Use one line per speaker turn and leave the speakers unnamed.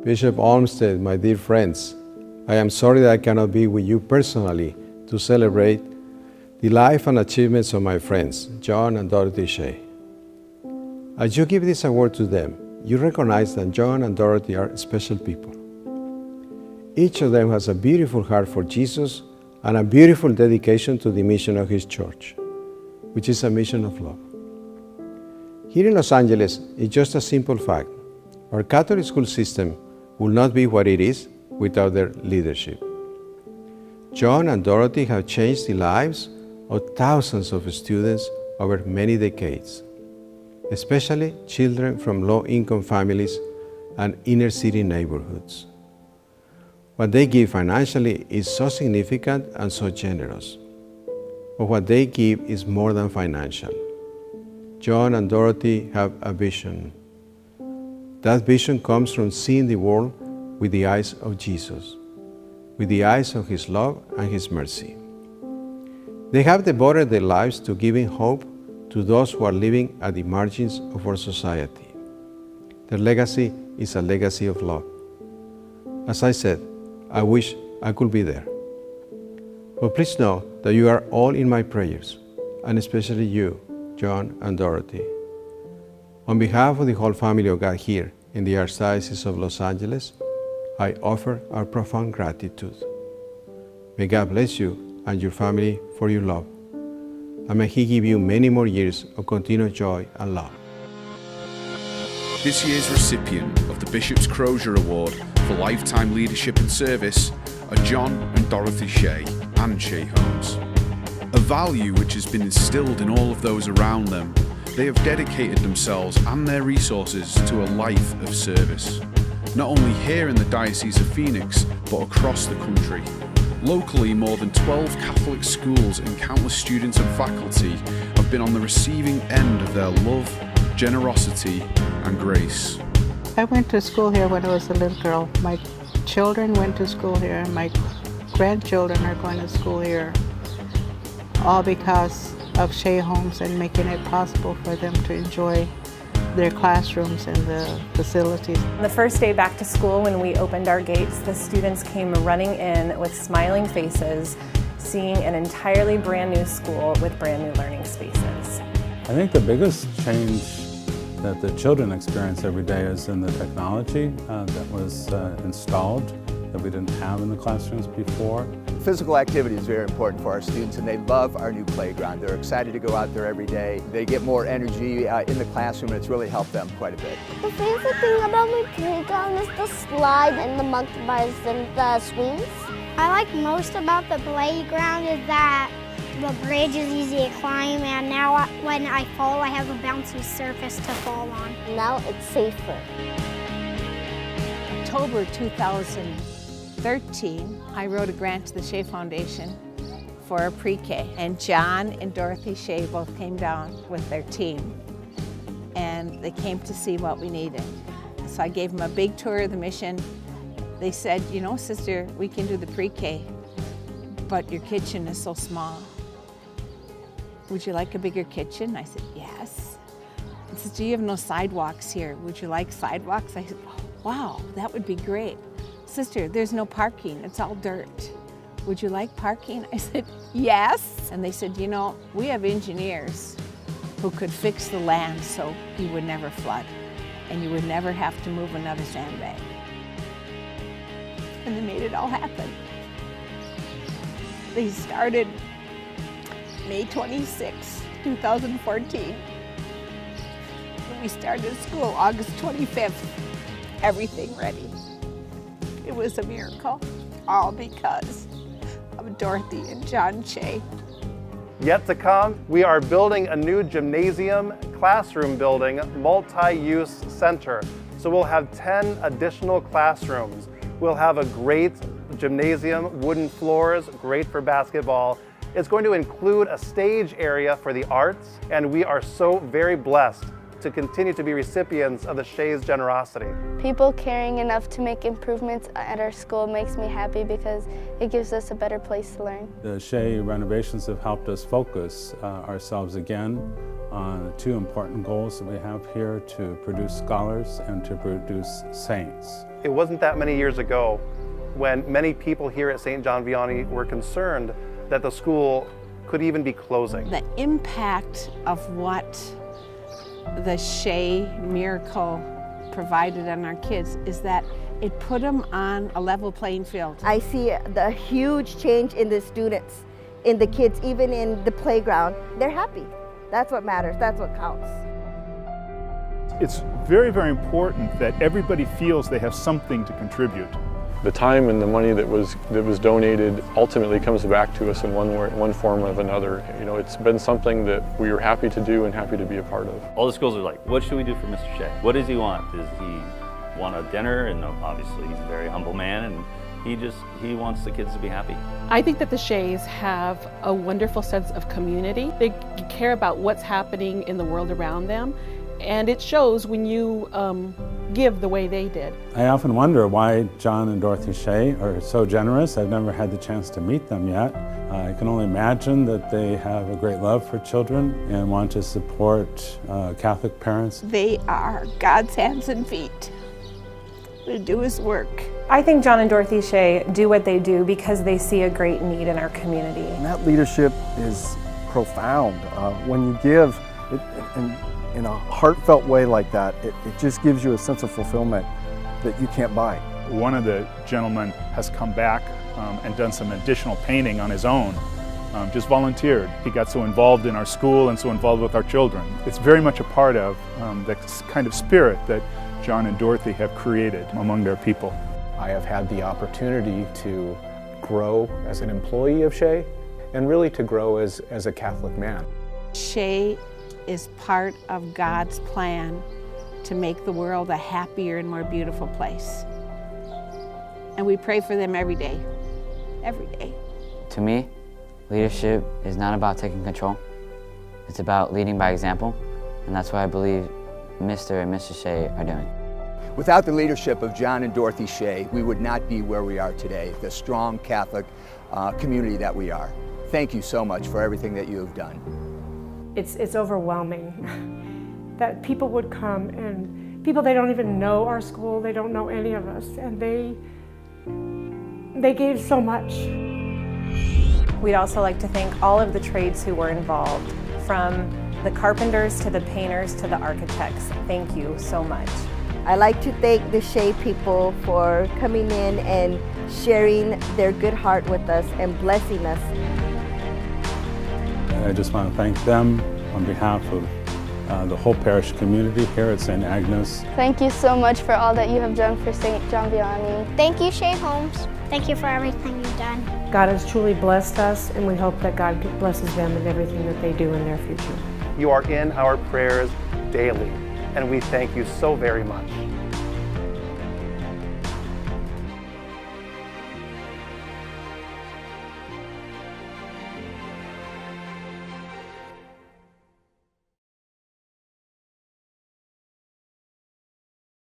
Bishop Olmsted, my dear friends, I am sorry that I cannot be with you personally to celebrate the life and achievements of my friends, John and Dorothy Shea. As you give this award to them, you recognize that John and Dorothy are special people. Each of them has a beautiful heart for Jesus and a beautiful dedication to the mission of his church, which is a mission of love. Here in Los Angeles, it's just a simple fact. Our Catholic school system will not be what it is without their leadership. John and Dorothy have changed the lives of thousands of students over many decades, especially children from low-income families and inner-city neighborhoods. What they give financially is so significant and so generous, but what they give is more than financial. John and Dorothy have a vision. That vision comes from seeing the world with the eyes of Jesus, with the eyes of his love and his mercy. They have devoted their lives to giving hope to those who are living at the margins of our society. Their legacy is a legacy of love. As I said, I wish I could be there. But please know that you are all in my prayers, and especially you, John and Dorothy. On behalf of the whole family of God here in the Archdiocese of Los Angeles, I offer our profound gratitude. May God bless you and your family for your love, and may He give you many more years of continued joy and love.
This year's recipient of the Bishop's Crozier Award for Lifetime Leadership and Service are John and Dorothy Shea and Shea Homes. A value which has been instilled in all of those around them, they have dedicated themselves and their resources to a life of service. Not only here in the Diocese of Phoenix, but across the country. Locally, more than 12 Catholic schools and countless students and faculty have been on the receiving end of their love, generosity, and grace.
I went to school here when I was a little girl. My children went to school here, and my grandchildren are going to school here, all because of Shea Homes and making it possible for them to enjoy their classrooms and the facilities.
The first day back to school, when we opened our gates, the students came running in with smiling faces, seeing an entirely brand new school with brand new learning spaces.
I think the biggest change that the children experience every day is in the technology that was installed that we didn't have in the classrooms before.
Physical activity is very important for our students, and they love our new playground. They're excited to go out there every day. They get more energy in the classroom, and it's really helped them quite a bit.
The favorite thing about my playground is the slide and the monkey bars and the swings.
I like most about the playground is that the bridge is easy to climb, and now when I fall, I have a bouncy surface to fall on.
Now it's safer.
October 2013, I wrote a grant to the Shea Foundation for a pre-K, and John and Dorothy Shea both came down with their team, and they came to see what we needed. So I gave them a big tour of the mission. They said, you know, sister, we can do the pre-K, but your kitchen is so small. Would you like a bigger kitchen? I said, yes. He says, do you have no sidewalks here? Would you like sidewalks? I said, wow, that would be great. Sister, there's no parking, it's all dirt. Would you like parking? I said, yes. And they said, you know, we have engineers who could fix the land so you would never flood and you would never have to move another sandbag. And they made it all happen. They started May 26, 2014. We started school August 25th, everything ready. It was a miracle, all because of Dorothy and John Shea.
Yet to come, we are building a new gymnasium, classroom building, multi-use center. So we'll have 10 additional classrooms. We'll have a great gymnasium, wooden floors, great for basketball. It's going to include a stage area for the arts, and we are so very blessed to continue to be recipients of the Shea's generosity.
People caring enough to make improvements at our school makes me happy because it gives us a better place to learn.
The Shea renovations have helped us focus ourselves again on the two important goals that we have here, to produce scholars and to produce saints.
It wasn't that many years ago when many people here at St. John Vianney were concerned that the school could even be closing.
The impact of what the Shea miracle provided on our kids is that it put them on a level playing field.
I see the huge change in the students, in the kids, even in the playground. They're happy. That's what matters, that's what counts.
It's very, very important that everybody feels they have something to contribute.
The time and the money that was donated ultimately comes back to us in one form or another. You know, it's been something that we were happy to do and happy to be a part of.
All the schools are like, what should we do for Mr. Shea? What does he want? Does he want a dinner? And obviously he's a very humble man, and he wants the kids to be happy.
I think that the Sheas have a wonderful sense of community. They care about what's happening in the world around them, and it shows when you give the way they did.
I often wonder why John and Dorothy Shea are so generous. I've never had the chance to meet them yet. I can only imagine that they have a great love for children and want to support Catholic parents.
They are God's hands and feet to do His work.
I think John and Dorothy Shea do what they do because they see a great need in our community.
And that leadership is profound. When you give in a heartfelt way like that, it just gives you a sense of fulfillment that you can't buy.
One of the gentlemen has come back and done some additional painting on his own, just volunteered. He got so involved in our school and so involved with our children. It's very much a part of the kind of spirit that John and Dorothy have created among their people.
I have had the opportunity to grow as an employee of Shea and really to grow as a Catholic man.
Shea is part of God's plan to make the world a happier and more beautiful place. And we pray for them every day, every day.
To me, leadership is not about taking control. It's about leading by example, and that's what I believe Mr. and Mrs. Shea are doing.
Without the leadership of John and Dorothy Shea, we would not be where we are today, the strong Catholic community that we are. Thank you so much for everything that you have done.
It's overwhelming that people would come, and people, they don't even know our school, they don't know any of us, and they gave so much.
We'd also like to thank all of the trades who were involved, from the carpenters to the painters to the architects. Thank you so much.
I like to thank the Shea people for coming in and sharing their good heart with us and blessing us.
I just want to thank them on behalf of the whole parish community here at St. Agnes.
Thank you so much for all that you have done for St. John Vianney.
Thank you, Shea Homes. Thank you for everything you've done.
God has truly blessed us, and we hope that God blesses them in everything that they do in their future.
You are in our prayers daily, and we thank you so very much.